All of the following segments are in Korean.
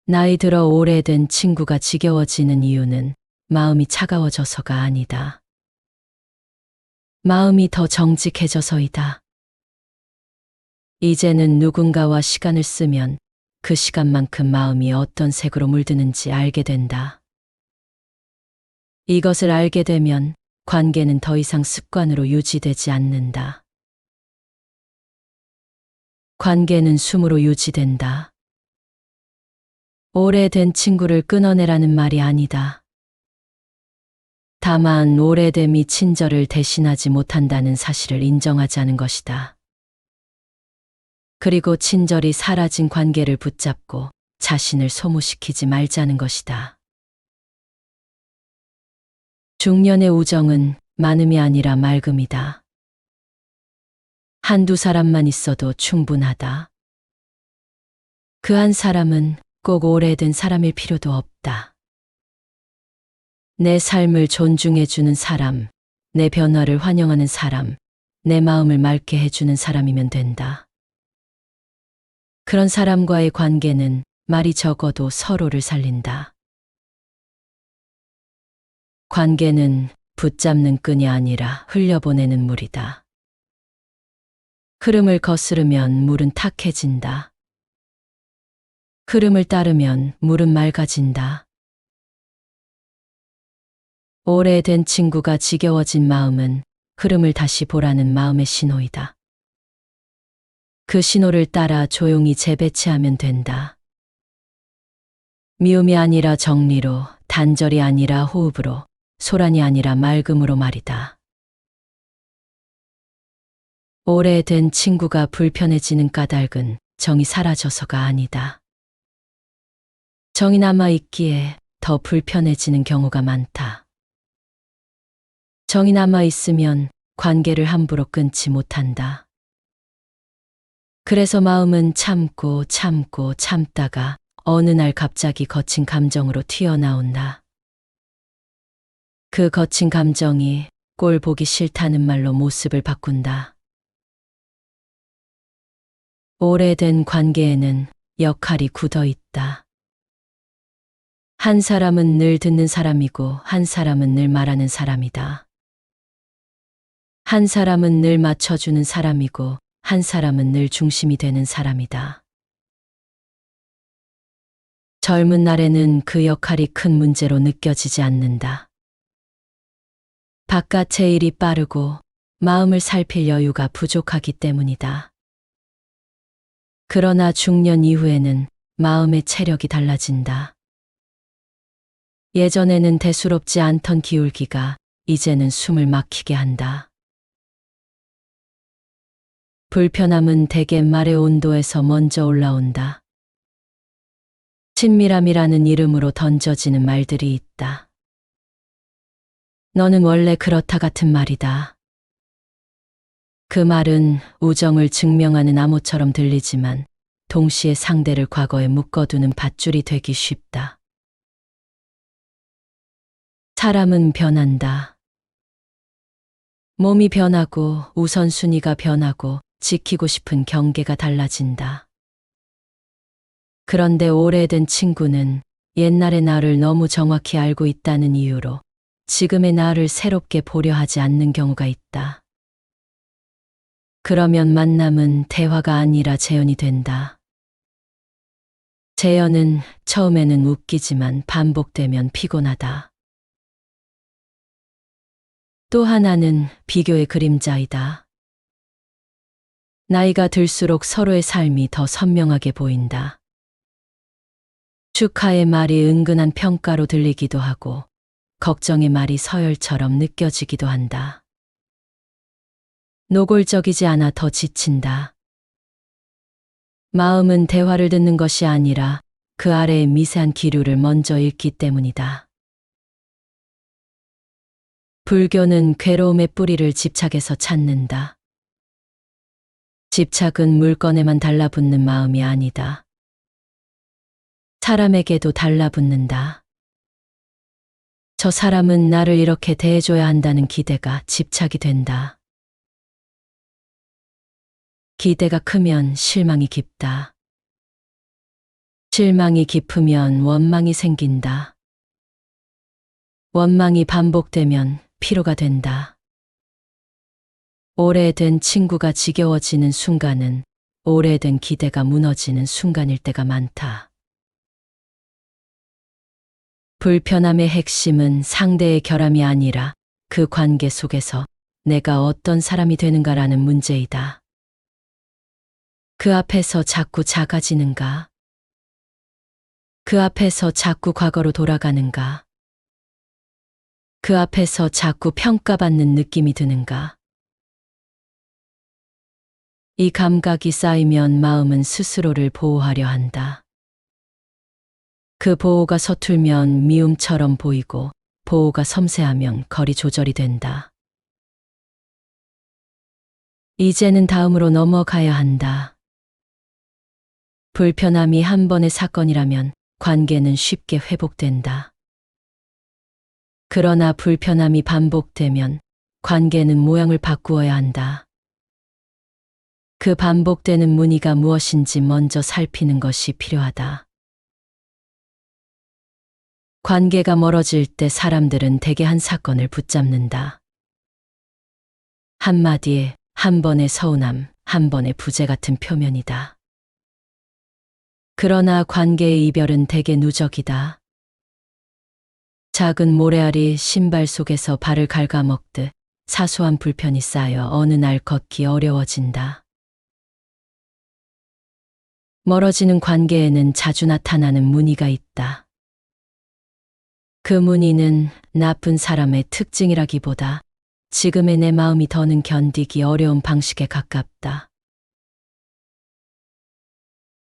나이 들어 오래된 친구가 지겨워지는 이유는 마음이 차가워져서가 아니다. 마음이 더 정직해져서이다. 이제는 누군가와 시간을 쓰면 그 시간만큼 마음이 어떤 색으로 물드는지 알게 된다. 이것을 알게 되면 관계는 더 이상 습관으로 유지되지 않는다. 관계는 숨으로 유지된다. 오래된 친구를 끊어내라는 말이 아니다. 다만 오래됨이 친절을 대신하지 못한다는 사실을 인정하자는 것이다. 그리고 친절이 사라진 관계를 붙잡고 자신을 소모시키지 말자는 것이다. 중년의 우정은 많음이 아니라 맑음이다. 한두 사람만 있어도 충분하다. 그 한 사람은 꼭 오래된 사람일 필요도 없다. 내 삶을 존중해주는 사람, 내 변화를 환영하는 사람, 내 마음을 맑게 해주는 사람이면 된다. 그런 사람과의 관계는 말이 적어도 서로를 살린다. 관계는 붙잡는 끈이 아니라 흘려보내는 물이다. 흐름을 거스르면 물은 탁해진다. 흐름을 따르면 물은 맑아진다. 오래된 친구가 지겨워진 마음은 흐름을 다시 보라는 마음의 신호이다. 그 신호를 따라 조용히 재배치하면 된다. 미움이 아니라 정리로, 단절이 아니라 호흡으로, 소란이 아니라 맑음으로 말이다. 오래된 친구가 불편해지는 까닭은 정이 사라져서가 아니다. 정이 남아있기에 더 불편해지는 경우가 많다. 정이 남아있으면 관계를 함부로 끊지 못한다. 그래서 마음은 참고 참고 참다가 어느 날 갑자기 거친 감정으로 튀어나온다. 그 거친 감정이 꼴 보기 싫다는 말로 모습을 바꾼다. 오래된 관계에는 역할이 굳어 있다. 한 사람은 늘 듣는 사람이고 한 사람은 늘 말하는 사람이다. 한 사람은 늘 맞춰주는 사람이고 한 사람은 늘 중심이 되는 사람이다. 젊은 날에는 그 역할이 큰 문제로 느껴지지 않는다. 바깥의 일이 빠르고 마음을 살필 여유가 부족하기 때문이다. 그러나 중년 이후에는 마음의 체력이 달라진다. 예전에는 대수롭지 않던 기울기가 이제는 숨을 막히게 한다. 불편함은 대개 말의 온도에서 먼저 올라온다. 친밀함이라는 이름으로 던져지는 말들이 있다. 너는 원래 그렇다 같은 말이다. 그 말은 우정을 증명하는 암호처럼 들리지만 동시에 상대를 과거에 묶어두는 밧줄이 되기 쉽다. 사람은 변한다. 몸이 변하고 우선순위가 변하고 지키고 싶은 경계가 달라진다. 그런데 오래된 친구는 옛날의 나를 너무 정확히 알고 있다는 이유로 지금의 나를 새롭게 보려 하지 않는 경우가 있다. 그러면 만남은 대화가 아니라 재현이 된다. 재현은 처음에는 웃기지만 반복되면 피곤하다. 또 하나는 비교의 그림자이다. 나이가 들수록 서로의 삶이 더 선명하게 보인다. 축하의 말이 은근한 평가로 들리기도 하고 걱정의 말이 서열처럼 느껴지기도 한다. 노골적이지 않아 더 지친다. 마음은 대화를 듣는 것이 아니라 그 아래의 미세한 기류를 먼저 읽기 때문이다. 불교는 괴로움의 뿌리를 집착에서 찾는다. 집착은 물건에만 달라붙는 마음이 아니다. 사람에게도 달라붙는다. 저 사람은 나를 이렇게 대해줘야 한다는 기대가 집착이 된다. 기대가 크면 실망이 깊다. 실망이 깊으면 원망이 생긴다. 원망이 반복되면 피로가 된다. 오래된 친구가 지겨워지는 순간은 오래된 기대가 무너지는 순간일 때가 많다. 불편함의 핵심은 상대의 결함이 아니라 그 관계 속에서 내가 어떤 사람이 되는가라는 문제이다. 그 앞에서 자꾸 작아지는가? 그 앞에서 자꾸 과거로 돌아가는가? 그 앞에서 자꾸 평가받는 느낌이 드는가? 이 감각이 쌓이면 마음은 스스로를 보호하려 한다. 그 보호가 서툴면 미움처럼 보이고 보호가 섬세하면 거리 조절이 된다. 이제는 다음으로 넘어가야 한다. 불편함이 한 번의 사건이라면 관계는 쉽게 회복된다. 그러나 불편함이 반복되면 관계는 모양을 바꾸어야 한다. 그 반복되는 무늬가 무엇인지 먼저 살피는 것이 필요하다. 관계가 멀어질 때 사람들은 대개 한 사건을 붙잡는다. 한마디에 한 번의 서운함, 한 번의 부재 같은 표면이다. 그러나 관계의 이별은 대개 누적이다. 작은 모래알이 신발 속에서 발을 갉아먹듯 사소한 불편이 쌓여 어느 날 걷기 어려워진다. 멀어지는 관계에는 자주 나타나는 무늬가 있다. 그 무늬는 나쁜 사람의 특징이라기보다 지금의 내 마음이 더는 견디기 어려운 방식에 가깝다.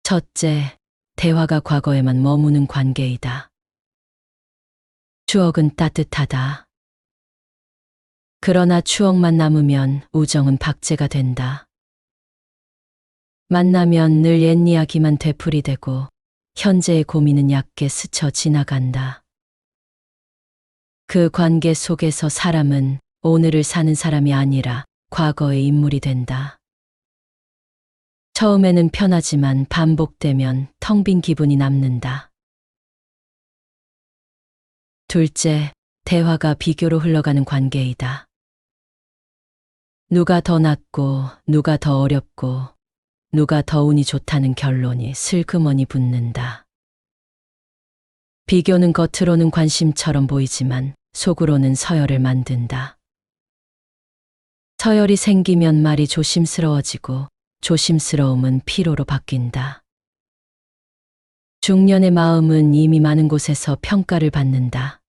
첫째, 대화가 과거에만 머무는 관계이다. 추억은 따뜻하다. 그러나 추억만 남으면 우정은 박제가 된다. 만나면 늘 옛 이야기만 되풀이되고 현재의 고민은 얕게 스쳐 지나간다. 그 관계 속에서 사람은 오늘을 사는 사람이 아니라 과거의 인물이 된다. 처음에는 편하지만 반복되면 텅 빈 기분이 남는다. 둘째, 대화가 비교로 흘러가는 관계이다. 누가 더 낫고 누가 더 어렵고 누가 더 운이 좋다는 결론이 슬그머니 붙는다. 비교는 겉으로는 관심처럼 보이지만 속으로는 서열을 만든다. 서열이 생기면 말이 조심스러워지고 조심스러움은 피로로 바뀐다. 중년의 마음은 이미 많은 곳에서 평가를 받는다.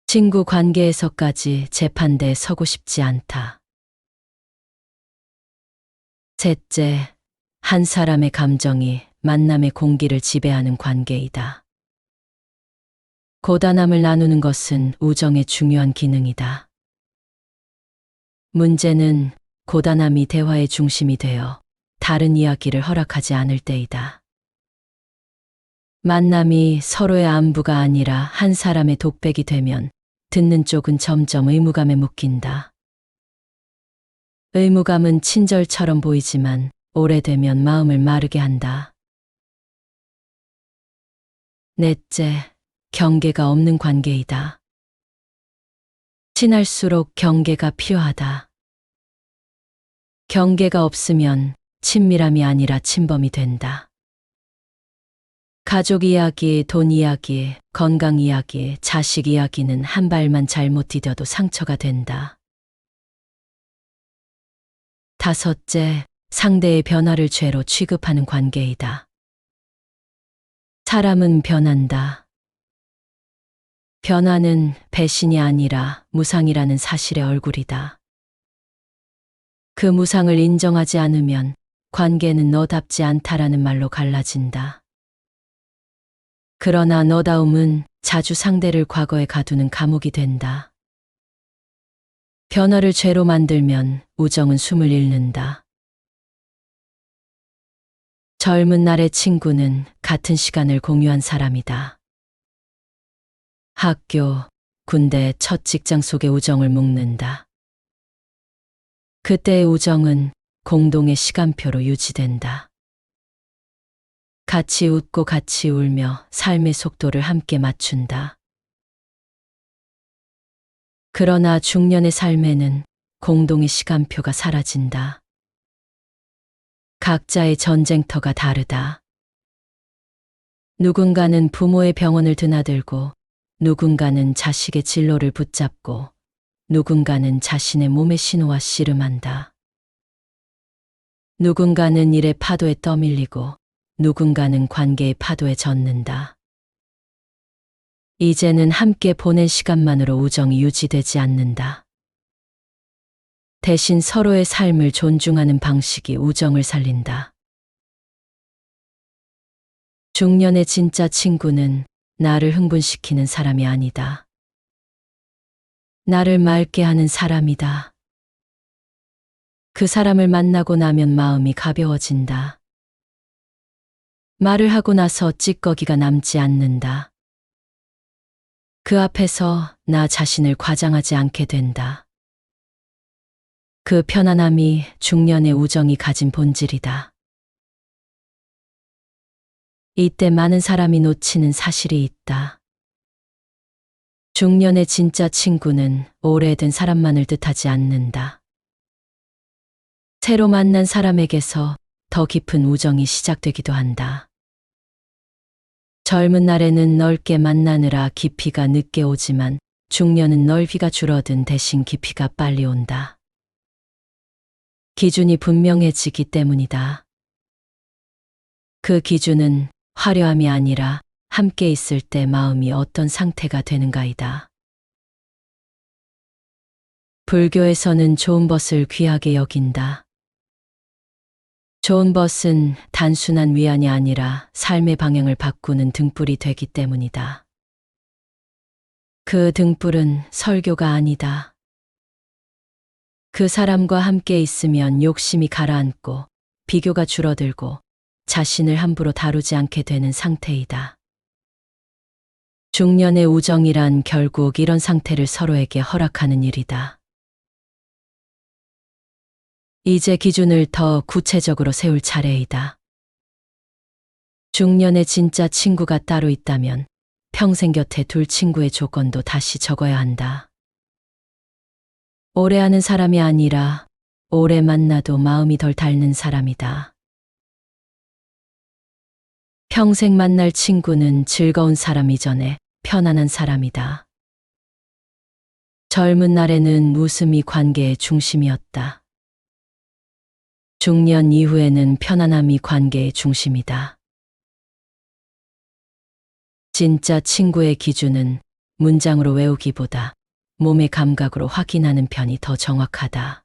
친구 관계에서까지 재판대에 서고 싶지 않다. 셋째, 한 사람의 감정이 만남의 공기를 지배하는 관계이다. 고단함을 나누는 것은 우정의 중요한 기능이다. 문제는 고단함이 대화의 중심이 되어 다른 이야기를 허락하지 않을 때이다. 만남이 서로의 안부가 아니라 한 사람의 독백이 되면 듣는 쪽은 점점 의무감에 묶인다. 의무감은 친절처럼 보이지만 오래되면 마음을 마르게 한다. 넷째, 경계가 없는 관계이다. 친할수록 경계가 필요하다. 경계가 없으면 친밀함이 아니라 침범이 된다. 가족 이야기, 돈 이야기, 건강 이야기, 자식 이야기는 한 발만 잘못 디뎌도 상처가 된다. 다섯째, 상대의 변화를 죄로 취급하는 관계이다. 사람은 변한다. 변화는 배신이 아니라 무상이라는 사실의 얼굴이다. 그 무상을 인정하지 않으면 관계는 너답지 않다라는 말로 갈라진다. 그러나 너다움은 자주 상대를 과거에 가두는 감옥이 된다. 변화를 죄로 만들면 우정은 숨을 잃는다. 젊은 날의 친구는 같은 시간을 공유한 사람이다. 학교, 군대, 첫 직장 속의 우정을 묶는다. 그때의 우정은 공동의 시간표로 유지된다. 같이 웃고 같이 울며 삶의 속도를 함께 맞춘다. 그러나 중년의 삶에는 공동의 시간표가 사라진다. 각자의 전쟁터가 다르다. 누군가는 부모의 병원을 드나들고, 누군가는 자식의 진로를 붙잡고, 누군가는 자신의 몸의 신호와 씨름한다. 누군가는 일의 파도에 떠밀리고, 누군가는 관계의 파도에 젖는다. 이제는 함께 보낸 시간만으로 우정이 유지되지 않는다. 대신 서로의 삶을 존중하는 방식이 우정을 살린다. 중년의 진짜 친구는 나를 흥분시키는 사람이 아니다. 나를 맑게 하는 사람이다. 그 사람을 만나고 나면 마음이 가벼워진다. 말을 하고 나서 찌꺼기가 남지 않는다. 그 앞에서 나 자신을 과장하지 않게 된다. 그 편안함이 중년의 우정이 가진 본질이다. 이때 많은 사람이 놓치는 사실이 있다. 중년의 진짜 친구는 오래된 사람만을 뜻하지 않는다. 새로 만난 사람에게서 더 깊은 우정이 시작되기도 한다. 젊은 날에는 넓게 만나느라 깊이가 늦게 오지만 중년은 넓이가 줄어든 대신 깊이가 빨리 온다. 기준이 분명해지기 때문이다. 그 기준은 화려함이 아니라 함께 있을 때 마음이 어떤 상태가 되는가이다. 불교에서는 좋은 벗을 귀하게 여긴다. 좋은 벗은 단순한 위안이 아니라 삶의 방향을 바꾸는 등불이 되기 때문이다. 그 등불은 설교가 아니다. 그 사람과 함께 있으면 욕심이 가라앉고 비교가 줄어들고 자신을 함부로 다루지 않게 되는 상태이다. 중년의 우정이란 결국 이런 상태를 서로에게 허락하는 일이다. 이제 기준을 더 구체적으로 세울 차례이다. 중년의 진짜 친구가 따로 있다면 평생 곁에 둘 친구의 조건도 다시 적어야 한다. 오래 아는 사람이 아니라 오래 만나도 마음이 덜 닳는 사람이다. 평생 만날 친구는 즐거운 사람 이전에 편안한 사람이다. 젊은 날에는 웃음이 관계의 중심이었다. 중년 이후에는 편안함이 관계의 중심이다. 진짜 친구의 기준은 문장으로 외우기보다 몸의 감각으로 확인하는 편이 더 정확하다.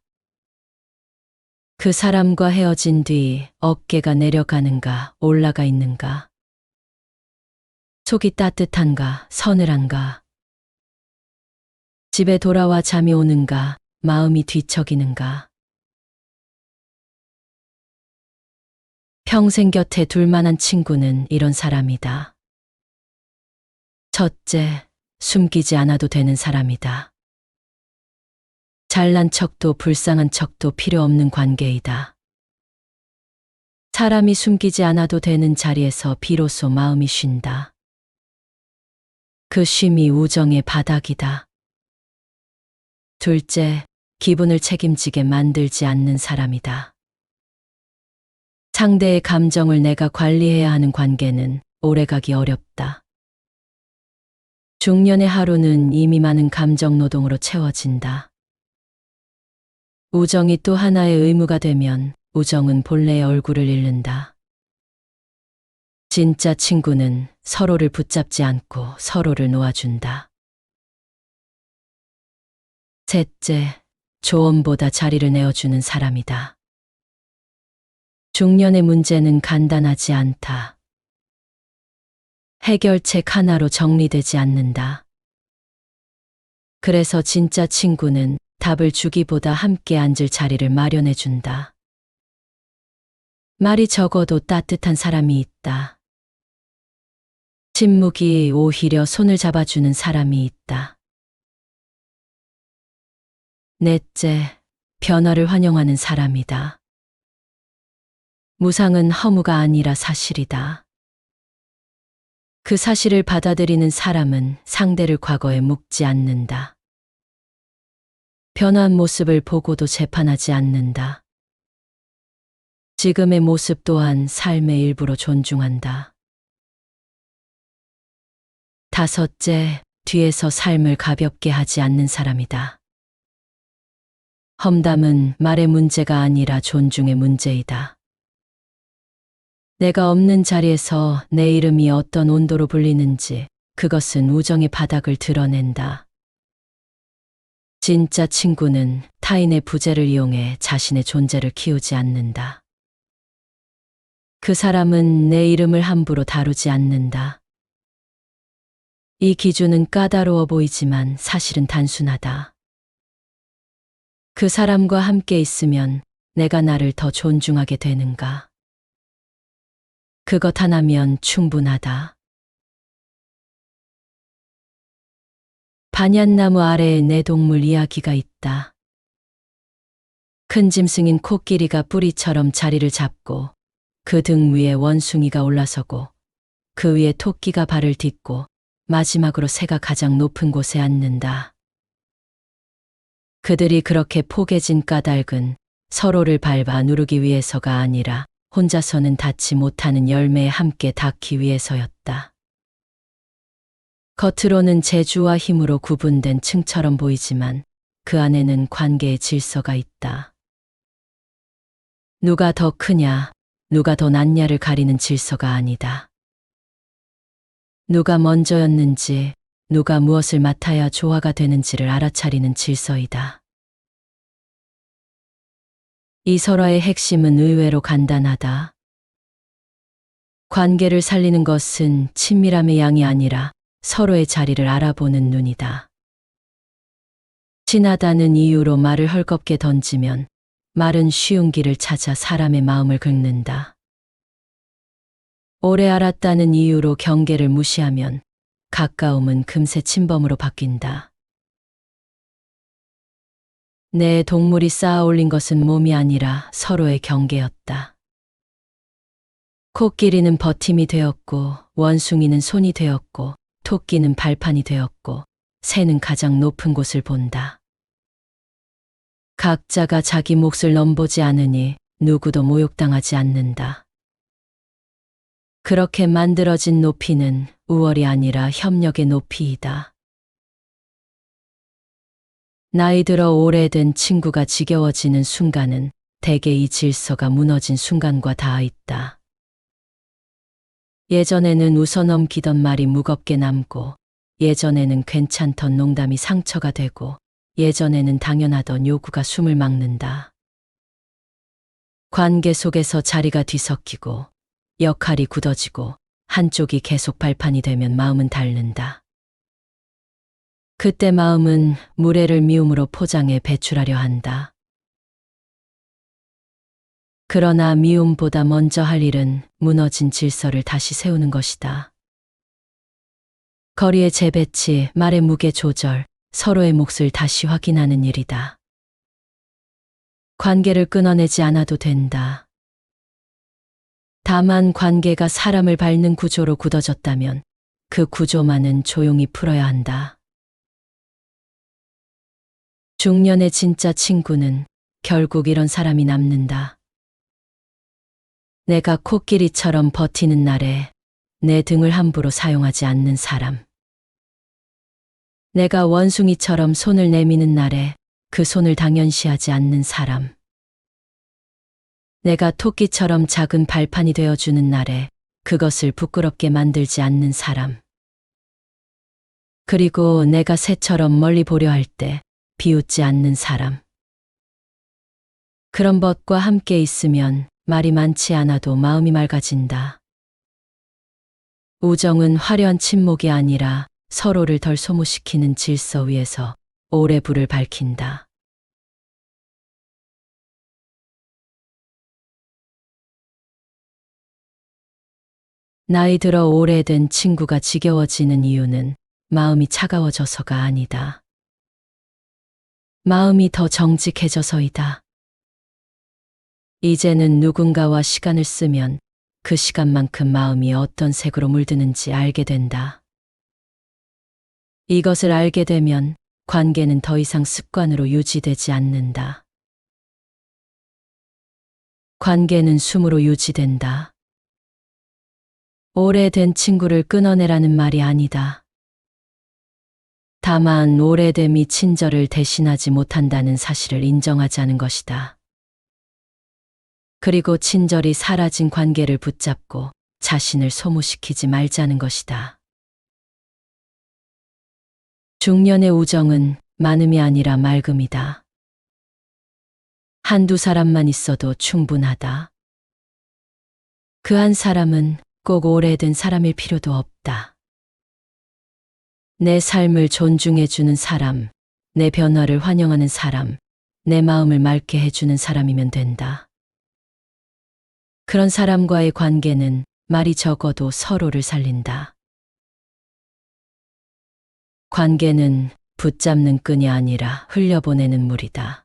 그 사람과 헤어진 뒤 어깨가 내려가는가 올라가 있는가? 속이 따뜻한가 서늘한가? 집에 돌아와 잠이 오는가 마음이 뒤척이는가? 평생 곁에 둘 만한 친구는 이런 사람이다. 첫째, 숨기지 않아도 되는 사람이다. 잘난 척도 불쌍한 척도 필요 없는 관계이다. 사람이 숨기지 않아도 되는 자리에서 비로소 마음이 쉰다. 그 쉼이 우정의 바닥이다. 둘째, 기분을 책임지게 만들지 않는 사람이다. 상대의 감정을 내가 관리해야 하는 관계는 오래가기 어렵다. 중년의 하루는 이미 많은 감정 노동으로 채워진다. 우정이 또 하나의 의무가 되면 우정은 본래의 얼굴을 잃는다. 진짜 친구는 서로를 붙잡지 않고 서로를 놓아준다. 셋째, 조언보다 자리를 내어주는 사람이다. 중년의 문제는 간단하지 않다. 해결책 하나로 정리되지 않는다. 그래서 진짜 친구는 답을 주기보다 함께 앉을 자리를 마련해준다. 말이 적어도 따뜻한 사람이 있다. 침묵이 오히려 손을 잡아주는 사람이 있다. 넷째, 변화를 환영하는 사람이다. 무상은 허무가 아니라 사실이다. 그 사실을 받아들이는 사람은 상대를 과거에 묵지 않는다. 변화한 모습을 보고도 재판하지 않는다. 지금의 모습 또한 삶의 일부로 존중한다. 다섯째, 뒤에서 삶을 가볍게 하지 않는 사람이다. 험담은 말의 문제가 아니라 존중의 문제이다. 내가 없는 자리에서 내 이름이 어떤 온도로 불리는지 그것은 우정의 바닥을 드러낸다. 진짜 친구는 타인의 부재를 이용해 자신의 존재를 키우지 않는다. 그 사람은 내 이름을 함부로 다루지 않는다. 이 기준은 까다로워 보이지만 사실은 단순하다. 그 사람과 함께 있으면 내가 나를 더 존중하게 되는가? 그것 하나면 충분하다. 반얀나무 아래에 내 동물 이야기가 있다. 큰 짐승인 코끼리가 뿌리처럼 자리를 잡고 그 등 위에 원숭이가 올라서고 그 위에 토끼가 발을 딛고 마지막으로 새가 가장 높은 곳에 앉는다. 그들이 그렇게 포개진 까닭은 서로를 밟아 누르기 위해서가 아니라 혼자서는 닿지 못하는 열매에 함께 닿기 위해서였다. 겉으로는 재주와 힘으로 구분된 층처럼 보이지만 그 안에는 관계의 질서가 있다. 누가 더 크냐, 누가 더 낫냐를 가리는 질서가 아니다. 누가 먼저였는지, 누가 무엇을 맡아야 조화가 되는지를 알아차리는 질서이다. 이 설화의 핵심은 의외로 간단하다. 관계를 살리는 것은 친밀함의 양이 아니라 서로의 자리를 알아보는 눈이다. 친하다는 이유로 말을 헐겁게 던지면 말은 쉬운 길을 찾아 사람의 마음을 긁는다. 오래 알았다는 이유로 경계를 무시하면 가까움은 금세 침범으로 바뀐다. 내 동물이 쌓아 올린 것은 몸이 아니라 서로의 경계였다. 코끼리는 버팀이 되었고, 원숭이는 손이 되었고, 토끼는 발판이 되었고, 새는 가장 높은 곳을 본다. 각자가 자기 몫을 넘보지 않으니 누구도 모욕당하지 않는다. 그렇게 만들어진 높이는 우월이 아니라 협력의 높이이다. 나이 들어 오래된 친구가 지겨워지는 순간은 대개 이 질서가 무너진 순간과 닿아 있다. 예전에는 웃어넘기던 말이 무겁게 남고, 예전에는 괜찮던 농담이 상처가 되고, 예전에는 당연하던 요구가 숨을 막는다. 관계 속에서 자리가 뒤섞이고, 역할이 굳어지고, 한쪽이 계속 발판이 되면 마음은 닳는다. 그때 마음은 무례를 미움으로 포장해 배출하려 한다. 그러나 미움보다 먼저 할 일은 무너진 질서를 다시 세우는 것이다. 거리의 재배치, 말의 무게 조절, 서로의 몫을 다시 확인하는 일이다. 관계를 끊어내지 않아도 된다. 다만 관계가 사람을 밟는 구조로 굳어졌다면 그 구조만은 조용히 풀어야 한다. 중년의 진짜 친구는 결국 이런 사람이 남는다. 내가 코끼리처럼 버티는 날에 내 등을 함부로 사용하지 않는 사람. 내가 원숭이처럼 손을 내미는 날에 그 손을 당연시하지 않는 사람. 내가 토끼처럼 작은 발판이 되어주는 날에 그것을 부끄럽게 만들지 않는 사람. 그리고 내가 새처럼 멀리 보려 할 때 비웃지 않는 사람. 그런 것과 함께 있으면 말이 많지 않아도 마음이 맑아진다. 우정은 화려한 침묵이 아니라 서로를 덜 소모시키는 질서 위에서 오래 불을 밝힌다. 나이 들어 오래된 친구가 지겨워지는 이유는 마음이 차가워져서가 아니다. 마음이 더 정직해져서이다. 이제는 누군가와 시간을 쓰면 그 시간만큼 마음이 어떤 색으로 물드는지 알게 된다. 이것을 알게 되면 관계는 더 이상 습관으로 유지되지 않는다. 관계는 숨으로 유지된다. 오래된 친구를 끊어내라는 말이 아니다. 다만 오래됨이 친절을 대신하지 못한다는 사실을 인정하자는 것이다. 그리고 친절이 사라진 관계를 붙잡고 자신을 소모시키지 말자는 것이다. 중년의 우정은 많음이 아니라 맑음이다. 한두 사람만 있어도 충분하다. 그 한 사람은 꼭 오래된 사람일 필요도 없다. 내 삶을 존중해주는 사람, 내 변화를 환영하는 사람, 내 마음을 맑게 해주는 사람이면 된다. 그런 사람과의 관계는 말이 적어도 서로를 살린다. 관계는 붙잡는 끈이 아니라 흘려보내는 물이다.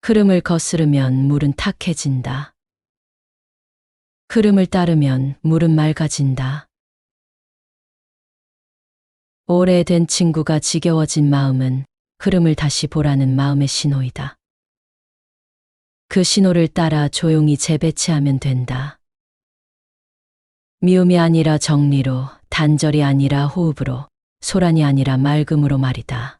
흐름을 거스르면 물은 탁해진다. 흐름을 따르면 물은 맑아진다. 오래된 친구가 지겨워진 마음은 흐름을 다시 보라는 마음의 신호이다. 그 신호를 따라 조용히 재배치하면 된다. 미움이 아니라 정리로, 단절이 아니라 호흡으로, 소란이 아니라 맑음으로 말이다.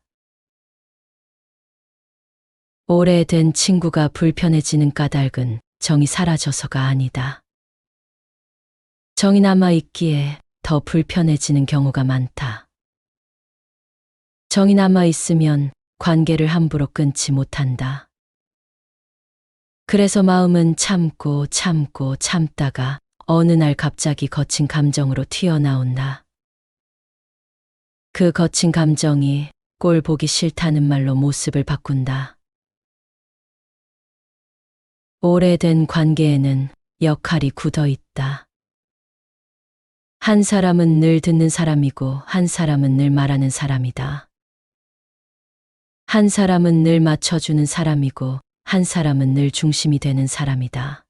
오래된 친구가 불편해지는 까닭은 정이 사라져서가 아니다. 정이 남아있기에 더 불편해지는 경우가 많다. 정이 남아있으면 관계를 함부로 끊지 못한다. 그래서 마음은 참고 참고 참다가 어느 날 갑자기 거친 감정으로 튀어나온다. 그 거친 감정이 꼴 보기 싫다는 말로 모습을 바꾼다. 오래된 관계에는 역할이 굳어 있다. 한 사람은 늘 듣는 사람이고 한 사람은 늘 말하는 사람이다. 한 사람은 늘 맞춰주는 사람이고 한 사람은 늘 중심이 되는 사람이다.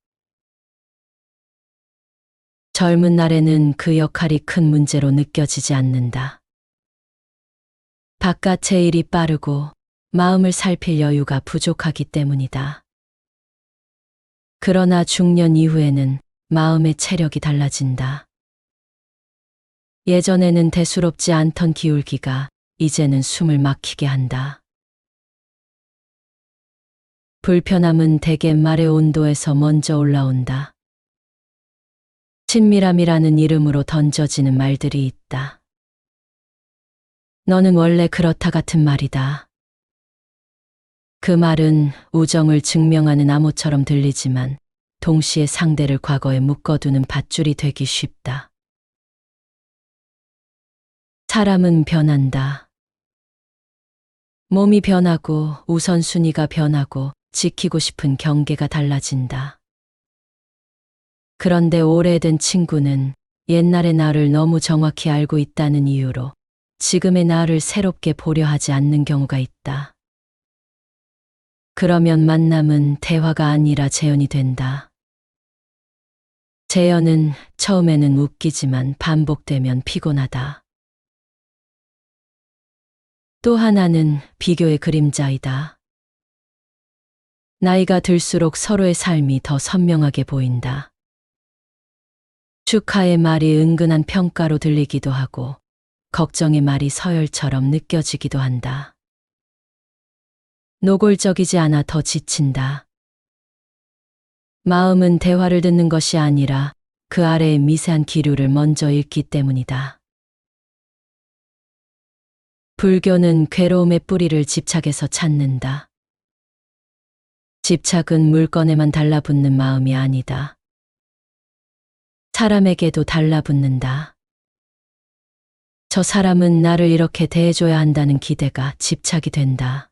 젊은 날에는 그 역할이 큰 문제로 느껴지지 않는다. 바깥의 일이 빠르고 마음을 살필 여유가 부족하기 때문이다. 그러나 중년 이후에는 마음의 체력이 달라진다. 예전에는 대수롭지 않던 기울기가 이제는 숨을 막히게 한다. 불편함은 대개 말의 온도에서 먼저 올라온다. 친밀함이라는 이름으로 던져지는 말들이 있다. 너는 원래 그렇다 같은 말이다. 그 말은 우정을 증명하는 암호처럼 들리지만 동시에 상대를 과거에 묶어두는 밧줄이 되기 쉽다. 사람은 변한다. 몸이 변하고 우선순위가 변하고 지키고 싶은 경계가 달라진다. 그런데 오래된 친구는 옛날의 나를 너무 정확히 알고 있다는 이유로 지금의 나를 새롭게 보려 하지 않는 경우가 있다. 그러면 만남은 대화가 아니라 재현이 된다. 재현은 처음에는 웃기지만 반복되면 피곤하다. 또 하나는 비교의 그림자이다. 나이가 들수록 서로의 삶이 더 선명하게 보인다. 축하의 말이 은근한 평가로 들리기도 하고 걱정의 말이 서열처럼 느껴지기도 한다. 노골적이지 않아 더 지친다. 마음은 대화를 듣는 것이 아니라 그 아래의 미세한 기류를 먼저 읽기 때문이다. 불교는 괴로움의 뿌리를 집착에서 찾는다. 집착은 물건에만 달라붙는 마음이 아니다. 사람에게도 달라붙는다. 저 사람은 나를 이렇게 대해줘야 한다는 기대가 집착이 된다.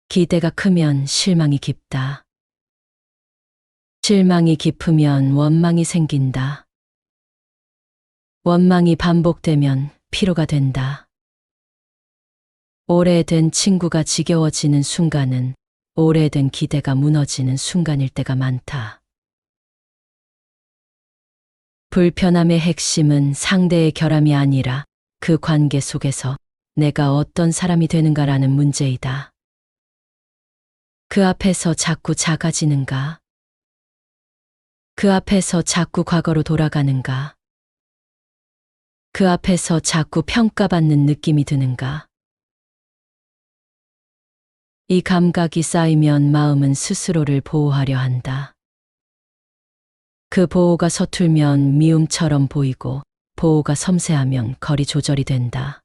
기대가 크면 실망이 깊다. 실망이 깊으면 원망이 생긴다. 원망이 반복되면 피로가 된다. 오래된 친구가 지겨워지는 순간은 오래된 기대가 무너지는 순간일 때가 많다. 불편함의 핵심은 상대의 결함이 아니라 그 관계 속에서 내가 어떤 사람이 되는가라는 문제이다. 그 앞에서 자꾸 작아지는가? 그 앞에서 자꾸 과거로 돌아가는가? 그 앞에서 자꾸 평가받는 느낌이 드는가? 이 감각이 쌓이면 마음은 스스로를 보호하려 한다. 그 보호가 서툴면 미움처럼 보이고 보호가 섬세하면 거리 조절이 된다.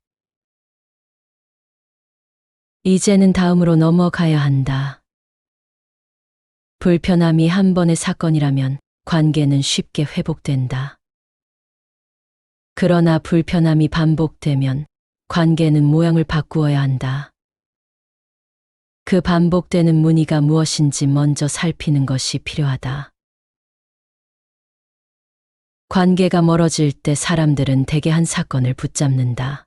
이제는 다음으로 넘어가야 한다. 불편함이 한 번의 사건이라면 관계는 쉽게 회복된다. 그러나 불편함이 반복되면 관계는 모양을 바꾸어야 한다. 그 반복되는 무늬가 무엇인지 먼저 살피는 것이 필요하다. 관계가 멀어질 때 사람들은 대개 한 사건을 붙잡는다.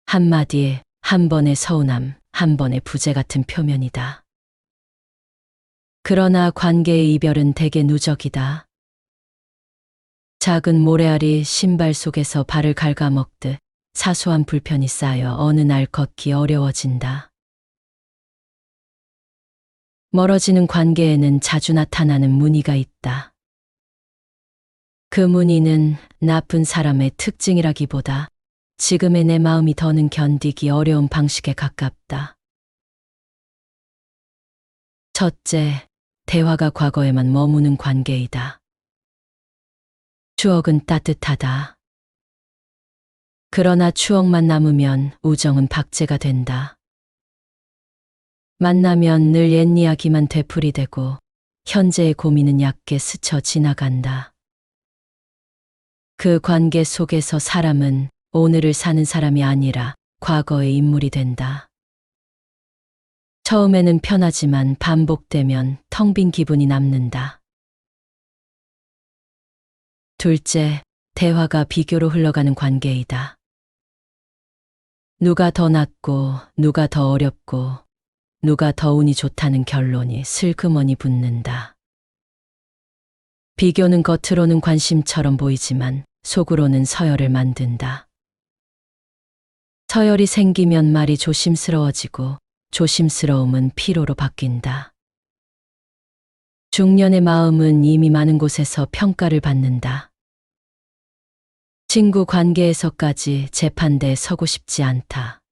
한마디에 한 번의 서운함, 한 번의 부재 같은 표면이다. 그러나 관계의 이별은 대개 누적이다. 작은 모래알이 신발 속에서 발을 갉아먹듯 사소한 불편이 쌓여 어느 날 걷기 어려워진다. 멀어지는 관계에는 자주 나타나는 무늬가 있다. 그 무늬는 나쁜 사람의 특징이라기보다 지금의 내 마음이 더는 견디기 어려운 방식에 가깝다. 첫째, 대화가 과거에만 머무는 관계이다. 추억은 따뜻하다. 그러나 추억만 남으면 우정은 박제가 된다. 만나면 늘 옛 이야기만 되풀이되고 현재의 고민은 얕게 스쳐 지나간다. 그 관계 속에서 사람은 오늘을 사는 사람이 아니라 과거의 인물이 된다. 처음에는 편하지만 반복되면 텅 빈 기분이 남는다. 둘째, 대화가 비교로 흘러가는 관계이다. 누가 더 낫고 누가 더 어렵고 누가 더 운이 좋다는 결론이 슬그머니 붙는다. 비교는 겉으로는 관심처럼 보이지만 속으로는 서열을 만든다. 서열이 생기면 말이 조심스러워지고 조심스러움은 피로로 바뀐다. 중년의 마음은 이미 많은 곳에서 평가를 받는다. 친구 관계에서까지 재판대에 서고 싶지 않다.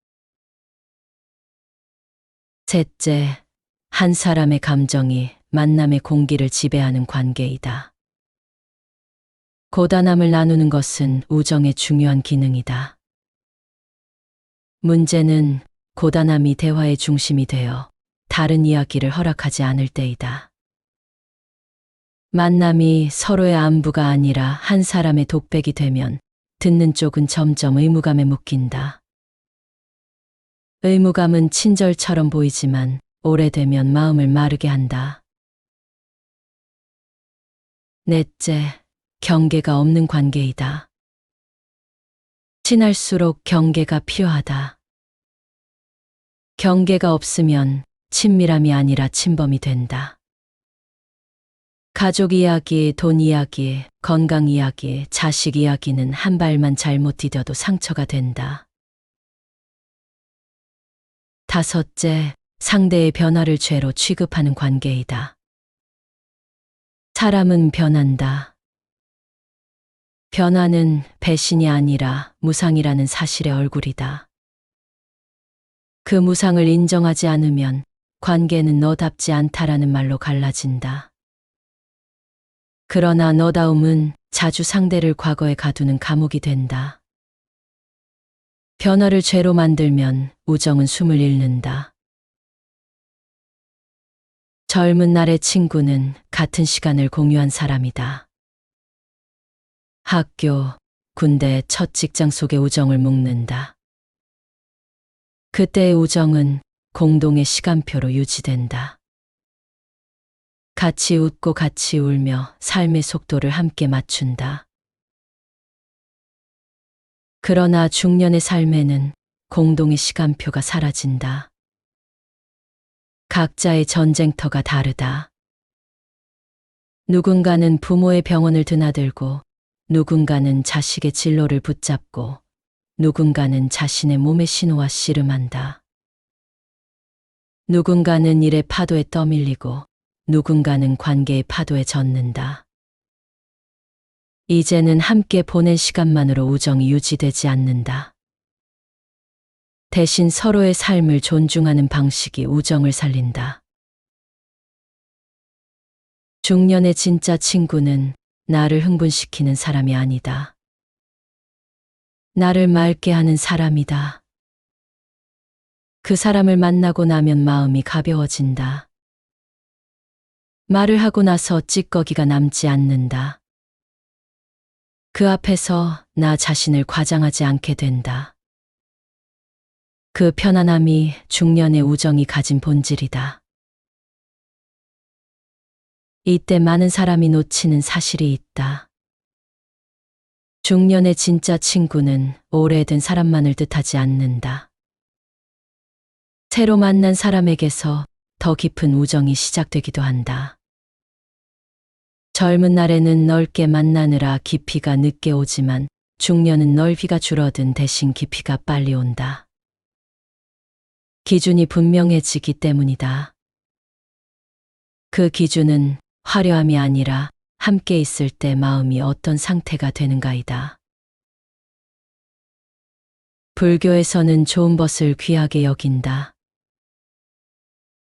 셋째, 한 사람의 감정이 만남의 공기를 지배하는 관계이다. 고단함을 나누는 것은 우정의 중요한 기능이다. 문제는 고단함이 대화의 중심이 되어 다른 이야기를 허락하지 않을 때이다. 만남이 서로의 안부가 아니라 한 사람의 독백이 되면 듣는 쪽은 점점 의무감에 묶인다. 의무감은 친절처럼 보이지만 오래되면 마음을 마르게 한다. 넷째, 경계가 없는 관계이다. 친할수록 경계가 필요하다. 경계가 없으면 친밀함이 아니라 침범이 된다. 가족 이야기, 돈 이야기, 건강 이야기, 자식 이야기는 한 발만 잘못 디뎌도 상처가 된다. 다섯째, 상대의 변화를 죄로 취급하는 관계이다. 사람은 변한다. 변화는 배신이 아니라 무상이라는 사실의 얼굴이다. 그 무상을 인정하지 않으면 관계는 너답지 않다라는 말로 갈라진다. 그러나 너다움은 자주 상대를 과거에 가두는 감옥이 된다. 변화를 죄로 만들면 우정은 숨을 잃는다. 젊은 날의 친구는 같은 시간을 공유한 사람이다. 학교, 군대, 첫 직장 속의 우정을 묶는다. 그때의 우정은 공동의 시간표로 유지된다. 같이 웃고 같이 울며 삶의 속도를 함께 맞춘다. 그러나 중년의 삶에는 공동의 시간표가 사라진다. 각자의 전쟁터가 다르다. 누군가는 부모의 병원을 드나들고, 누군가는 자식의 진로를 붙잡고, 누군가는 자신의 몸의 신호와 씨름한다. 누군가는 일의 파도에 떠밀리고, 누군가는 관계의 파도에 젖는다. 이제는 함께 보낸 시간만으로 우정이 유지되지 않는다. 대신 서로의 삶을 존중하는 방식이 우정을 살린다. 중년의 진짜 친구는 나를 흥분시키는 사람이 아니다. 나를 맑게 하는 사람이다. 그 사람을 만나고 나면 마음이 가벼워진다. 말을 하고 나서 찌꺼기가 남지 않는다. 그 앞에서 나 자신을 과장하지 않게 된다. 그 편안함이 중년의 우정이 가진 본질이다. 이때 많은 사람이 놓치는 사실이 있다. 중년의 진짜 친구는 오래된 사람만을 뜻하지 않는다. 새로 만난 사람에게서 더 깊은 우정이 시작되기도 한다. 젊은 날에는 넓게 만나느라 깊이가 늦게 오지만 중년은 넓이가 줄어든 대신 깊이가 빨리 온다. 기준이 분명해지기 때문이다. 그 기준은 화려함이 아니라 함께 있을 때 마음이 어떤 상태가 되는가이다. 불교에서는 좋은 벗을 귀하게 여긴다.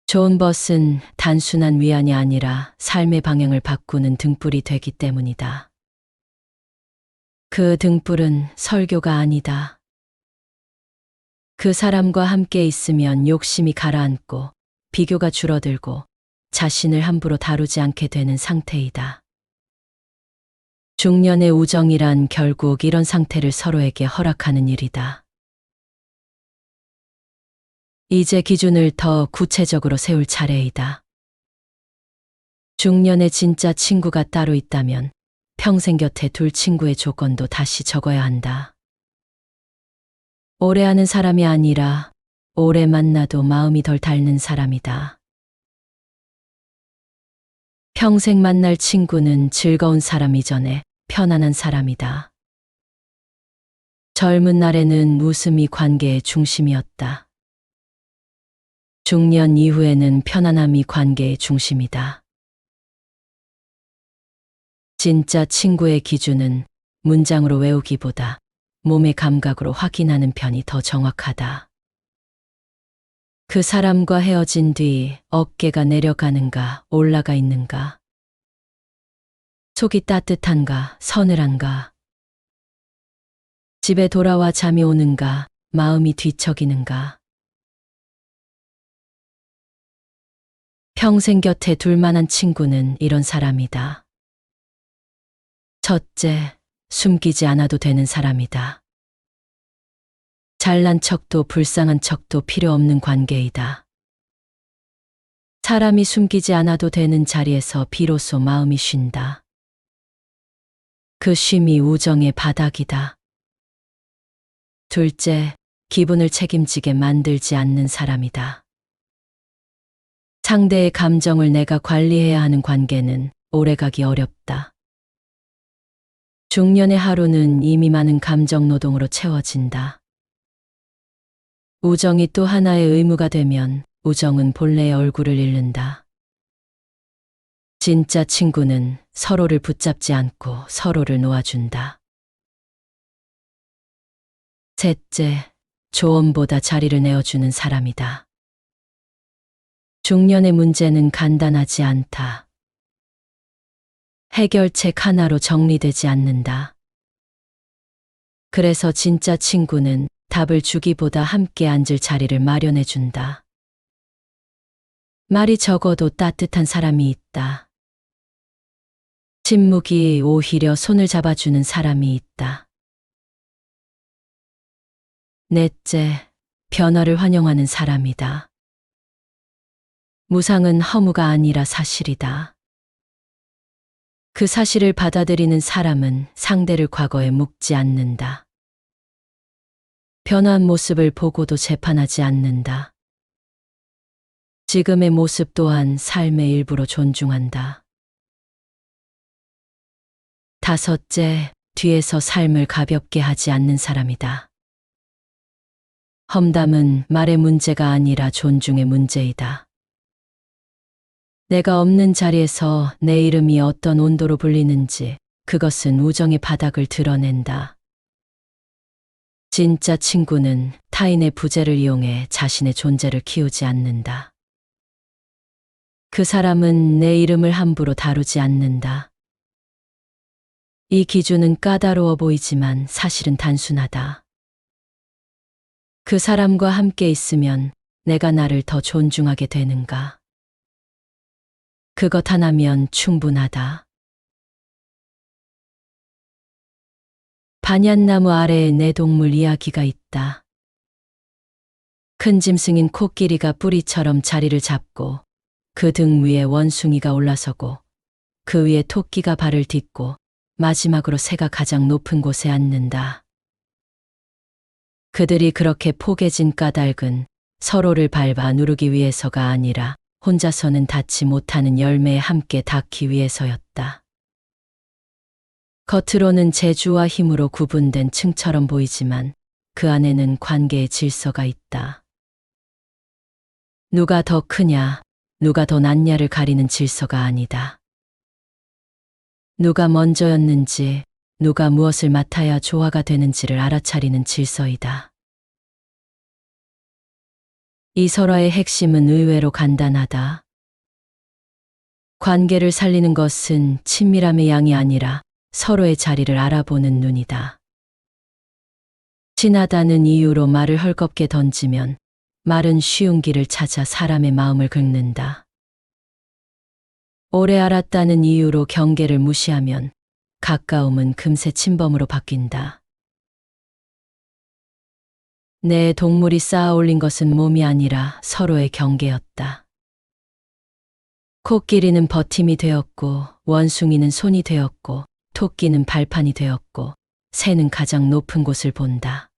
좋은 벗은 단순한 위안이 아니라 삶의 방향을 바꾸는 등불이 되기 때문이다. 그 등불은 설교가 아니다. 그 사람과 함께 있으면 욕심이 가라앉고 비교가 줄어들고 자신을 함부로 다루지 않게 되는 상태이다. 중년의 우정이란 결국 이런 상태를 서로에게 허락하는 일이다. 이제 기준을 더 구체적으로 세울 차례이다. 중년의 진짜 친구가 따로 있다면 평생 곁에 둘 친구의 조건도 다시 적어야 한다. 오래 아는 사람이 아니라 오래 만나도 마음이 덜 닳는 사람이다. 평생 만날 친구는 즐거운 사람 이전에 편안한 사람이다. 젊은 날에는 웃음이 관계의 중심이었다. 중년 이후에는 편안함이 관계의 중심이다. 진짜 친구의 기준은 문장으로 외우기보다 몸의 감각으로 확인하는 편이 더 정확하다. 그 사람과 헤어진 뒤 어깨가 내려가는가 올라가 있는가? 속이 따뜻한가 서늘한가? 집에 돌아와 잠이 오는가 마음이 뒤척이는가? 평생 곁에 둘 만한 친구는 이런 사람이다. 첫째, 숨기지 않아도 되는 사람이다. 잘난 척도 불쌍한 척도 필요 없는 관계이다. 사람이 숨기지 않아도 되는 자리에서 비로소 마음이 쉰다. 그 쉼이 우정의 바닥이다. 둘째, 기분을 책임지게 만들지 않는 사람이다. 상대의 감정을 내가 관리해야 하는 관계는 오래가기 어렵다. 중년의 하루는 이미 많은 감정 노동으로 채워진다. 우정이 또 하나의 의무가 되면 우정은 본래의 얼굴을 잃는다. 진짜 친구는 서로를 붙잡지 않고 서로를 놓아준다. 셋째, 조언보다 자리를 내어주는 사람이다. 중년의 문제는 간단하지 않다. 해결책 하나로 정리되지 않는다. 그래서 진짜 친구는 답을 주기보다 함께 앉을 자리를 마련해 준다. 말이 적어도 따뜻한 사람이 있다. 침묵이 오히려 손을 잡아주는 사람이 있다. 넷째, 변화를 환영하는 사람이다. 무상은 허무가 아니라 사실이다. 그 사실을 받아들이는 사람은 상대를 과거에 묶지 않는다. 변화한 모습을 보고도 재판하지 않는다. 지금의 모습 또한 삶의 일부로 존중한다. 다섯째, 뒤에서 삶을 가볍게 하지 않는 사람이다. 험담은 말의 문제가 아니라 존중의 문제이다. 내가 없는 자리에서 내 이름이 어떤 온도로 불리는지 그것은 우정의 바닥을 드러낸다. 진짜 친구는 타인의 부재를 이용해 자신의 존재를 키우지 않는다. 그 사람은 내 이름을 함부로 다루지 않는다. 이 기준은 까다로워 보이지만 사실은 단순하다. 그 사람과 함께 있으면 내가 나를 더 존중하게 되는가? 그것 하나면 충분하다. 반얀나무 아래에 내 동물 이야기가 있다. 큰 짐승인 코끼리가 뿌리처럼 자리를 잡고 그 등 위에 원숭이가 올라서고 그 위에 토끼가 발을 딛고 마지막으로 새가 가장 높은 곳에 앉는다. 그들이 그렇게 포개진 까닭은 서로를 밟아 누르기 위해서가 아니라 혼자서는 닿지 못하는 열매에 함께 닿기 위해서였다. 겉으로는 재주와 힘으로 구분된 층처럼 보이지만 그 안에는 관계의 질서가 있다. 누가 더 크냐, 누가 더 낫냐를 가리는 질서가 아니다. 누가 먼저였는지, 누가 무엇을 맡아야 조화가 되는지를 알아차리는 질서이다. 이 설화의 핵심은 의외로 간단하다. 관계를 살리는 것은 친밀함의 양이 아니라 서로의 자리를 알아보는 눈이다. 친하다는 이유로 말을 헐겁게 던지면 말은 쉬운 길을 찾아 사람의 마음을 긁는다. 오래 알았다는 이유로 경계를 무시하면 가까움은 금세 침범으로 바뀐다. 내 동물이 쌓아 올린 것은 몸이 아니라 서로의 경계였다. 코끼리는 버팀이 되었고, 원숭이는 손이 되었고, 토끼는 발판이 되었고, 새는 가장 높은 곳을 본다.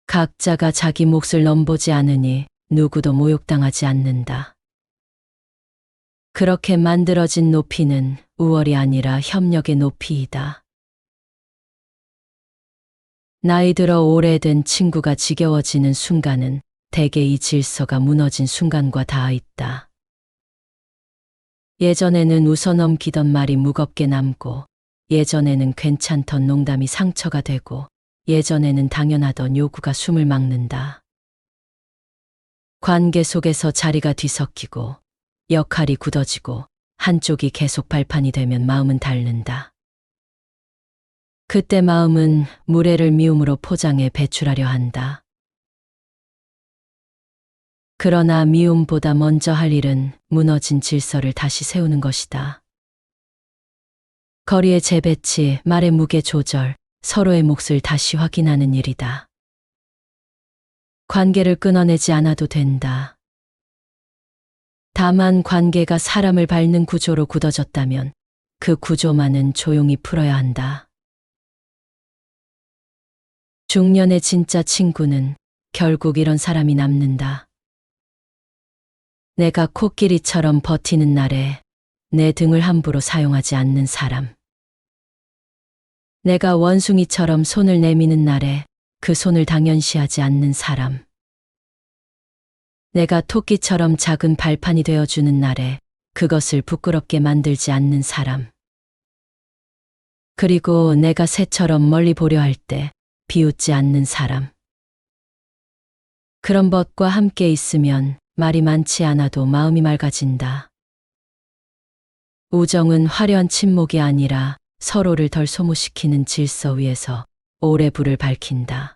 각자가 자기 몫을 넘보지 않으니 누구도 모욕당하지 않는다. 그렇게 만들어진 높이는 우월이 아니라 협력의 높이이다. 나이 들어 오래된 친구가 지겨워지는 순간은 대개 이 질서가 무너진 순간과 닿아 있다. 예전에는 웃어넘기던 말이 무겁게 남고, 예전에는 괜찮던 농담이 상처가 되고, 예전에는 당연하던 요구가 숨을 막는다. 관계 속에서 자리가 뒤섞이고, 역할이 굳어지고, 한쪽이 계속 발판이 되면 마음은 닳는다. 그때 마음은 무례를 미움으로 포장해 배출하려 한다. 그러나 미움보다 먼저 할 일은 무너진 질서를 다시 세우는 것이다. 거리의 재배치, 말의 무게 조절, 서로의 몫을 다시 확인하는 일이다. 관계를 끊어내지 않아도 된다. 다만 관계가 사람을 밟는 구조로 굳어졌다면 그 구조만은 조용히 풀어야 한다. 중년의 진짜 친구는 결국 이런 사람이 남는다. 내가 코끼리처럼 버티는 날에 내 등을 함부로 사용하지 않는 사람. 내가 원숭이처럼 손을 내미는 날에 그 손을 당연시하지 않는 사람. 내가 토끼처럼 작은 발판이 되어주는 날에 그것을 부끄럽게 만들지 않는 사람. 그리고 내가 새처럼 멀리 보려 할 때 비웃지 않는 사람. 그런 것과 함께 있으면 말이 많지 않아도 마음이 맑아진다. 우정은 화려한 침묵이 아니라 서로를 덜 소모시키는 질서 위에서 오래 불을 밝힌다.